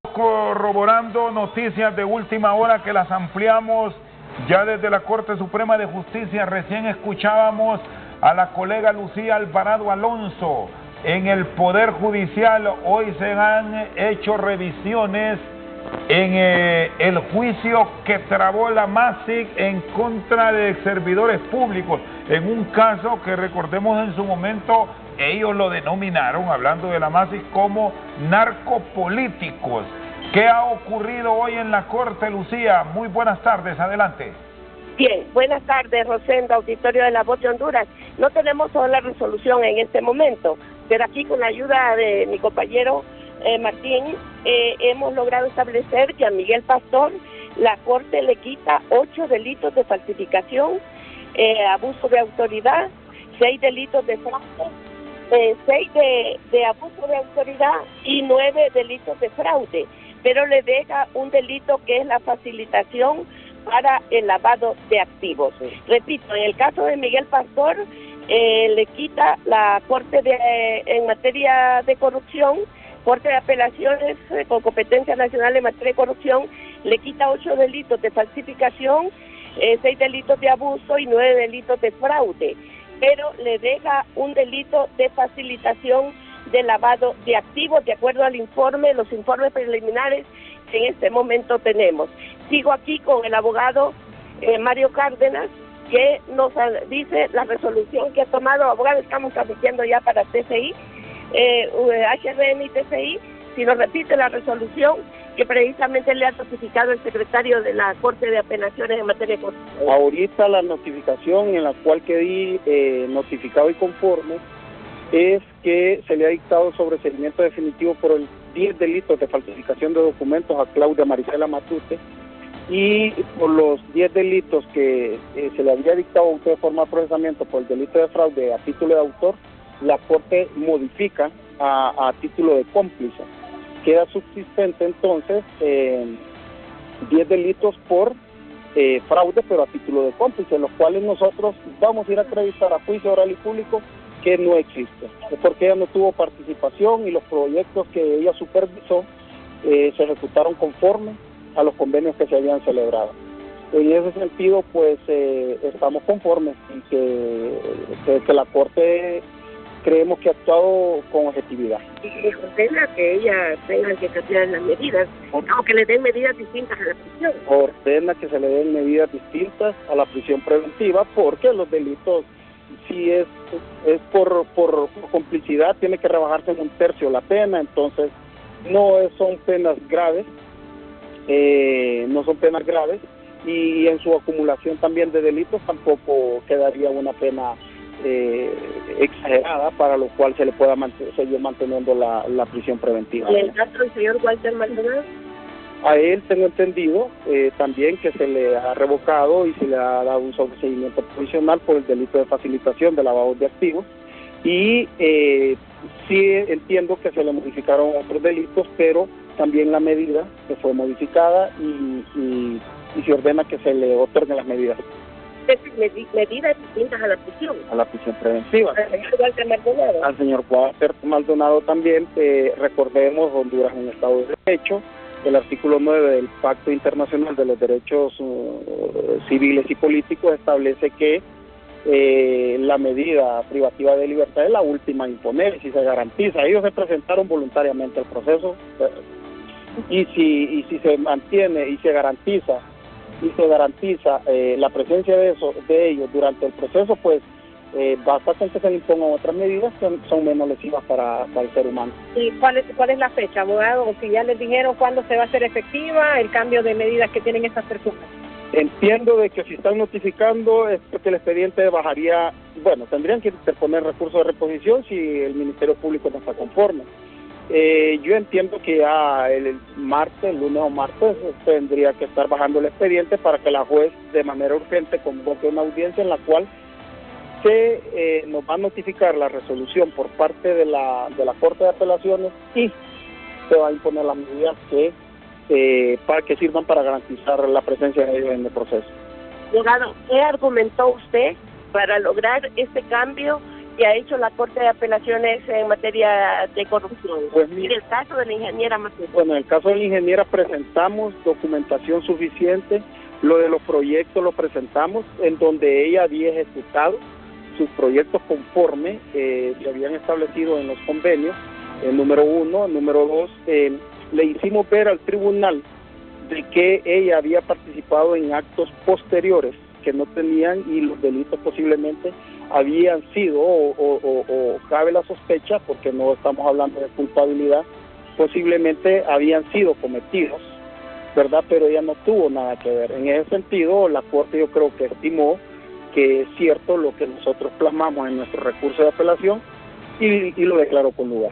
Corroborando noticias de última hora que las ampliamos ya desde la Corte Suprema de Justicia. Recién escuchábamos a la colega Lucía Alvarado Alonso. En el Poder Judicial hoy se han hecho revisiones en el juicio que trabó la MASIC en contra de servidores públicos, en un caso que recordemos en su momento ellos lo denominaron, hablando de la MASIC, como narcopolíticos. ¿Qué ha ocurrido hoy en la Corte, Lucía? Muy buenas tardes, adelante. Bien, buenas tardes, Rosendo, auditorio de La Voz de Honduras. No tenemos toda la resolución en este momento, pero aquí con la ayuda de mi compañero Martín, hemos logrado establecer que a Miguel Pastor la Corte le quita 8 delitos de falsificación, abuso de autoridad, 6 delitos de fraude, 6 de abuso de autoridad y 9 delitos de fraude, pero le deja un delito que es la facilitación para el lavado de activos. Repito, en el caso de Miguel Pastor, le quita la Corte en materia de corrupción, Corte de Apelaciones con competencia nacional en materia de corrupción, le quita 8 delitos de falsificación, 6 delitos de abuso y 9 delitos de fraude, pero le deja un delito de facilitación de lavado de activos, de acuerdo al informe, los informes preliminares que en este momento tenemos. Sigo aquí con el abogado Mario Cárdenas, que nos dice la resolución que ha tomado. Abogado, estamos transmitiendo ya para TCI, HRN y TCI, si nos repite la resolución que precisamente le ha notificado el secretario de la Corte de Apelaciones en materia de corrupción. Ahorita la notificación en la cual quedé notificado y conforme es que se le ha dictado sobreseimiento definitivo por el 10 delitos de falsificación de documentos a Claudia Marisela Matute, y por los 10 delitos que se le había dictado a usted de forma de procesamiento por el delito de fraude a título de autor, la Corte modifica a título de cómplice. Queda subsistente entonces 10 delitos por fraude, pero a título de cómplice, los cuales nosotros vamos a ir a acreditar a juicio oral y público que no existe, porque ella no tuvo participación y los proyectos que ella supervisó se ejecutaron conforme a los convenios que se habían celebrado. En ese sentido, pues estamos conformes y que la Corte creemos que ha actuado con objetividad. Y ordena que ella tenga que cambiar las medidas, o que le den medidas distintas a la prisión. Ordena que se le den medidas distintas a la prisión preventiva, porque los delitos, si es por complicidad, tiene que rebajarse en 1/3 la pena, entonces no son penas graves, y en su acumulación también de delitos tampoco quedaría una pena exagerada, para lo cual se le pueda seguir manteniendo la prisión preventiva. ¿Y el caso del señor Walter Maldonado? A él tengo entendido también que se le ha revocado y se le ha dado un sobreseimiento provisional por el delito de facilitación de lavado de activos, y sí entiendo que se le modificaron otros delitos, pero también la medida que fue modificada y se ordena que se le otorguen las medidas. Medidas distintas a la prisión. A la prisión preventiva. Al señor Walter Maldonado. Al señor Walter Maldonado también, recordemos, Honduras es un Estado de Derecho. El artículo 9 del Pacto Internacional de los Derechos Civiles y Políticos establece que la medida privativa de libertad es la última a imponer, y si se garantiza, ellos se presentaron voluntariamente al proceso, y si se mantiene y se garantiza la presencia de ellos durante el proceso, pues basta con que se le impongan otras medidas que son menos lesivas para el ser humano. ¿Y cuál es la fecha, abogado? O si ya les dijeron cuándo se va a hacer efectiva el cambio de medidas que tienen estas personas. Entiendo de que si están notificando es porque el expediente bajaría, tendrían que interponer recurso de reposición si el Ministerio Público no está conforme. Yo entiendo que ya el lunes o martes, tendría que estar bajando el expediente para que la juez de manera urgente convoque una audiencia en la cual nos va a notificar la resolución por parte de la Corte de Apelaciones, y se va a imponer las medidas para que sirvan para garantizar la presencia de ellos en el proceso. Abogado, ¿qué argumentó usted para lograr este cambio que ha hecho la Corte de Apelaciones en materia de corrupción? Pues en el caso de la ingeniera Matute. Bueno, en el caso de la ingeniera presentamos documentación suficiente, lo de los proyectos lo presentamos, en donde ella había ejecutado sus proyectos conforme se habían establecido en los convenios, número 1. Número 2, le hicimos ver al tribunal de que ella había participado en actos posteriores que no tenían, y los delitos posiblemente habían sido, o cabe la sospecha, porque no estamos hablando de culpabilidad, posiblemente habían sido cometidos, ¿verdad? Pero ella no tuvo nada que ver. En ese sentido, la Corte yo creo que estimó que es cierto lo que nosotros plasmamos en nuestro recurso de apelación y lo declaró con lugar.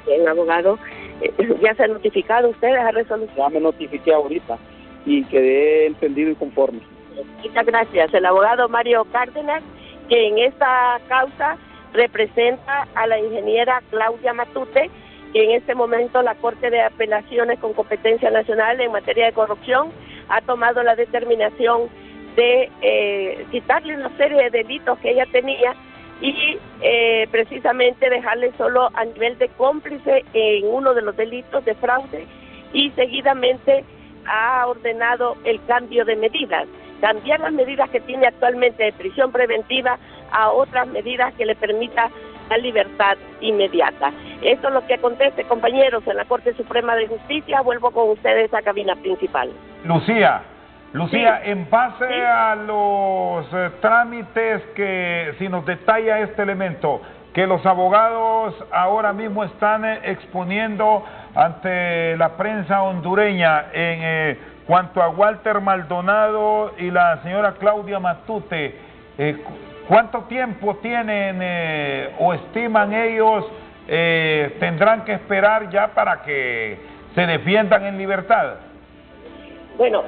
Bien, abogado, ¿ya se ha notificado usted esa resolución? Ya me notifiqué ahorita y quedé entendido y conforme. Muchas gracias. El abogado Mario Cárdenas, que en esta causa representa a la ingeniera Claudia Matute, que en este momento la Corte de Apelaciones con competencia nacional en materia de corrupción ha tomado la determinación de quitarle una serie de delitos que ella tenía y precisamente dejarle solo a nivel de cómplice en uno de los delitos de fraude, y seguidamente ha ordenado el cambio de medidas, cambiar las medidas que tiene actualmente de prisión preventiva a otras medidas que le permita la libertad inmediata. Esto es lo que acontece, compañeros, en la Corte Suprema de Justicia. Vuelvo con ustedes a cabina principal. Lucía, Sí. en base Sí. a los trámites que, si nos detalla este elemento, que los abogados ahora mismo están exponiendo ante la prensa hondureña en cuanto a Walter Maldonado y la señora Claudia Matute, ¿cuánto tiempo tienen o estiman ellos tendrán que esperar ya para que se defiendan en libertad? Bueno,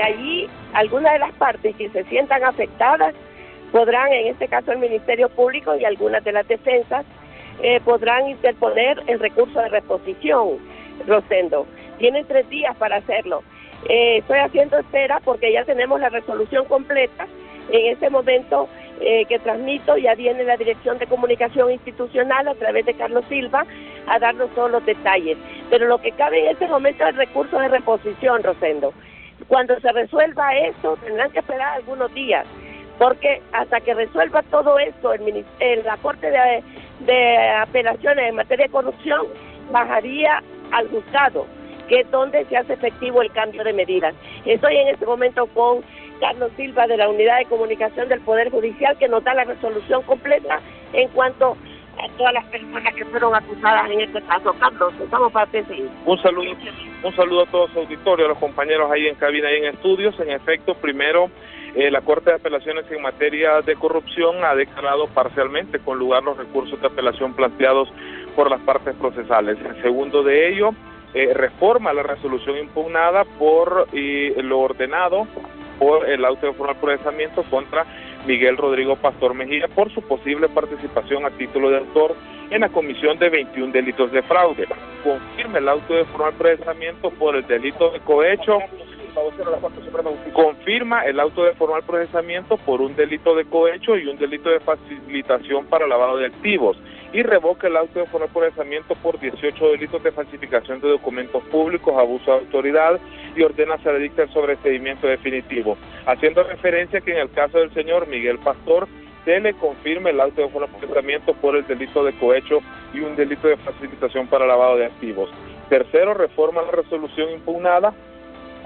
allí algunas de las partes que se sientan afectadas podrán, en este caso el Ministerio Público y algunas de las defensas, podrán interponer el recurso de reposición, Rosendo. Tienen 3 días para hacerlo. Estoy haciendo espera porque ya tenemos la resolución completa. En este momento que transmito, ya viene la Dirección de Comunicación Institucional a través de Carlos Silva a darnos todos los detalles. Pero lo que cabe en este momento es el recurso de reposición, Rosendo. Cuando se resuelva esto, tendrán que esperar algunos días, porque hasta que resuelva todo esto, la Corte de Apelaciones en materia de corrupción bajaría al juzgado, que es donde se hace efectivo el cambio de medidas. Estoy en este momento con Carlos Silva de la Unidad de Comunicación del Poder Judicial, que nos da la resolución completa en cuanto a todas las personas que fueron acusadas en este caso. Carlos, estamos para seguir. Un saludo a todos los auditorios, a los compañeros ahí en cabina y en estudios. En efecto, primero, la Corte de Apelaciones en materia de corrupción ha declarado parcialmente con lugar los recursos de apelación planteados por las partes procesales. El segundo de ello, reforma la resolución impugnada por lo ordenado por el auto de formal procesamiento contra Miguel Rodrigo Pastor Mejía por su posible participación a título de autor en la comisión de 21 delitos de fraude. Confirma el auto de formal procesamiento por el delito de cohecho. Confirma el auto de formal procesamiento por un delito de cohecho y un delito de facilitación para lavado de activos, y revoca el auto de formal procesamiento por 18 delitos de falsificación de documentos públicos, abuso de autoridad, y ordena se le dicte el sobreseimiento definitivo, haciendo referencia que en el caso del señor Miguel Pastor se le confirme el auto de formal procesamiento por el delito de cohecho y un delito de facilitación para lavado de activos. Tercero, reforma la resolución impugnada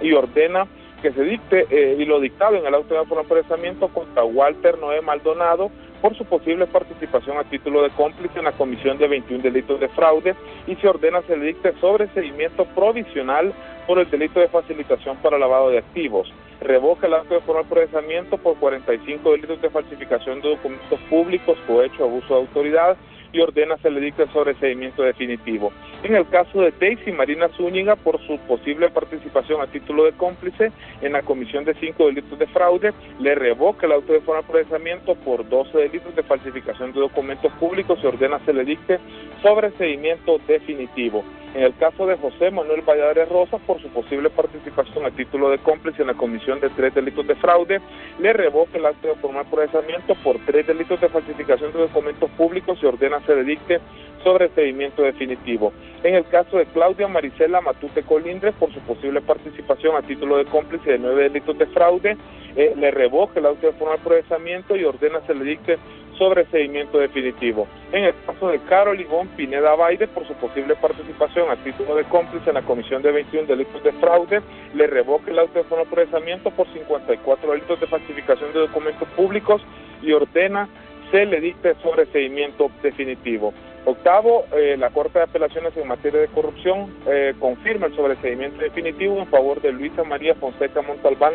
y ordena que se dicte y lo dictado en el auto de formal procesamiento contra Walter Noé Maldonado por su posible participación a título de cómplice en la comisión de 21 delitos de fraude, y se ordena se le dicte sobreseimiento provisional por el delito de facilitación para lavado de activos. Revoca el acto de formal procesamiento por 45 delitos de falsificación de documentos públicos, cohecho, abuso de autoridad, y ordena se le dicte el sobreseimiento definitivo. En el caso de Daisy Marina Zúñiga, por su posible participación a título de cómplice en la comisión de 5 delitos de fraude, le revoca el auto de formal procesamiento por 12 delitos de falsificación de documentos públicos y ordena se le dicte sobreseimiento definitivo. En el caso de José Manuel Valladares Rosas, por su posible participación a título de cómplice en la comisión de 3 delitos de fraude, le revoca el acto de formal procesamiento por 3 delitos de falsificación de documentos públicos y ordena se le dicte sobreseimiento definitivo. En el caso de Claudia Marisela Matute Colindres, por su posible participación a título de cómplice de 9 delitos de fraude, le revoca el auto de formal procesamiento y ordena se le dicte sobreseimiento definitivo. En el caso de Carol Ivonne Pineda Baide, por su posible participación a título de cómplice en la comisión de 21 delitos de fraude, le revoca el auto de formal procesamiento por 54 delitos de falsificación de documentos públicos y ordena se le dicte sobreseimiento definitivo. Octavo, la Corte de Apelaciones en materia de corrupción confirma el sobreseimiento definitivo en favor de Luisa María Fonseca Montalbán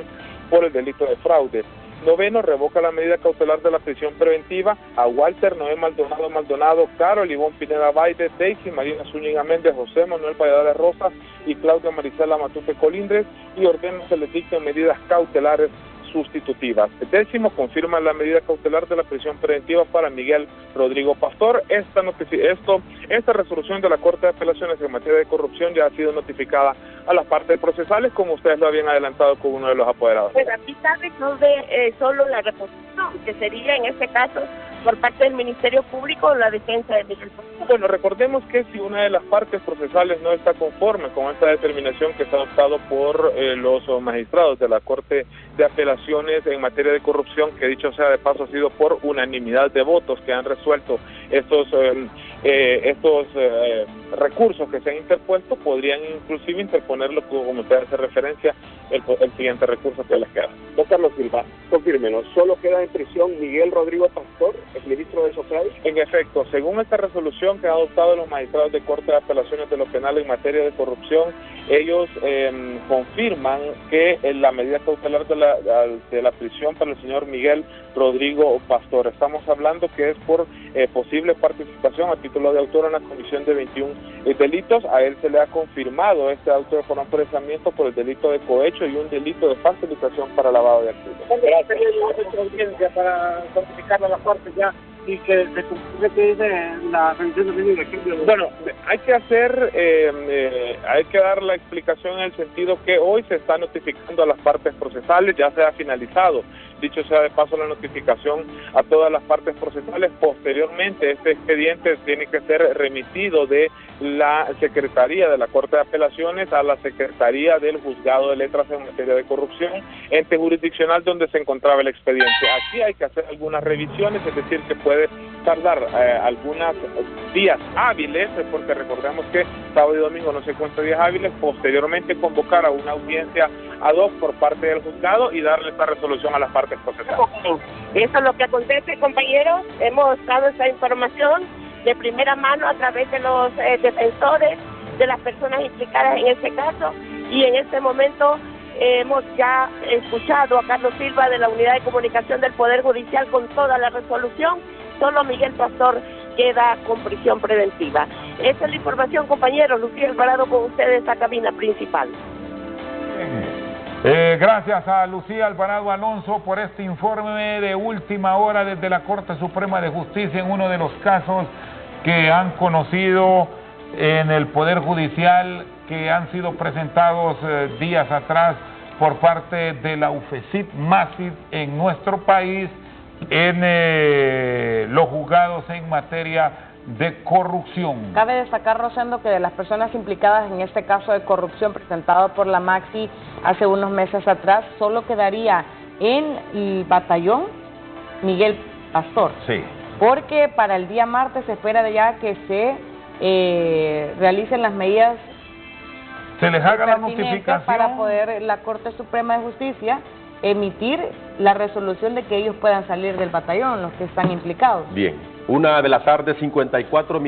por el delito de fraude. Noveno, revoca la medida cautelar de la prisión preventiva a Walter Noé Maldonado, Carol Ivonne Pineda Baide, Daisy Marina Zúñiga Méndez, José Manuel Valladares Rosas y Claudia Marisela Matute Colindres y ordena se les dicten medidas cautelares sustitutivas. Décimo, confirma la medida cautelar de la prisión preventiva para Miguel Rodrigo Pastor. Esta resolución de la Corte de Apelaciones en materia de corrupción ya ha sido notificada a las partes procesales, como ustedes lo habían adelantado con uno de los apoderados. Pero aquí está resuelve solo la reposición, que sería en este caso por parte del Ministerio Público la defensa de Miguel Pastor. Bueno, recordemos que si una de las partes procesales no está conforme con esta determinación que está adoptado por los magistrados de la Corte de Apelaciones en materia de corrupción, que dicho sea de paso ha sido por unanimidad de votos que han resuelto estos recursos que se han interpuesto, podrían inclusive interponerlo, como usted hace referencia, el siguiente recurso que les queda. Don Carlos Silva, confírmenos, ¿solo queda en prisión Miguel Rodrigo Pastor, el ministro de Sofradi? En efecto, según esta resolución que han adoptado los magistrados de Corte de Apelaciones de lo Penal en materia de corrupción, ellos confirman que la medida cautelar de la prisión para el señor Miguel Rodrigo Pastor, estamos hablando que es por posible participación a título de autor en la comisión de 21 delitos. A él se le ha confirmado este auto de formal procesamiento por el delito de cohecho y un delito de facilitación para lavado de activos. Gracias. Audiencia para notificarle a la Corte ya y que se cumple que dice la revisión de medida. Bueno, hay que dar la explicación en el sentido que hoy se está notificando a las partes procesales, ya se ha finalizado, dicho sea de paso, la notificación a todas las partes procesales. Posteriormente, este expediente tiene que ser remitido de la Secretaría de la Corte de Apelaciones a la Secretaría del Juzgado de Letras en materia de corrupción, ente jurisdiccional donde se encontraba el expediente. Aquí hay que hacer algunas revisiones, es decir, que puede tardar algunos días hábiles, porque recordemos que sábado y domingo no se cuenta días hábiles. Posteriormente convocar a una audiencia ad hoc por parte del juzgado y darle esta resolución a las partes procesales. Eso es lo que acontece, compañeros. Hemos dado esa información de primera mano a través de los defensores de las personas implicadas en este caso, y en este momento hemos ya escuchado a Carlos Silva de la Unidad de Comunicación del Poder Judicial con toda la resolución. Solo Miguel Pastor queda con prisión preventiva. Esa es la información, compañeros. Lucía Alvarado con ustedes, a cabina principal. Gracias a Lucía Alvarado Alonso por este informe de última hora desde la Corte Suprema de Justicia en uno de los casos que han conocido en el Poder Judicial, que han sido presentados días atrás por parte de la UFECIT MACID en nuestro país en los juzgados en materia de corrupción. Cabe destacar, Rosendo, que de las personas implicadas en este caso de corrupción presentado por la MACSI hace unos meses atrás, solo quedaría en el batallón Miguel Pastor. Sí. Porque para el día martes se espera ya que se realicen las medidas, se les haga la notificación para poder la Corte Suprema de Justicia emitir la resolución de que ellos puedan salir del batallón, los que están implicados. Bien, 1:54 p.m.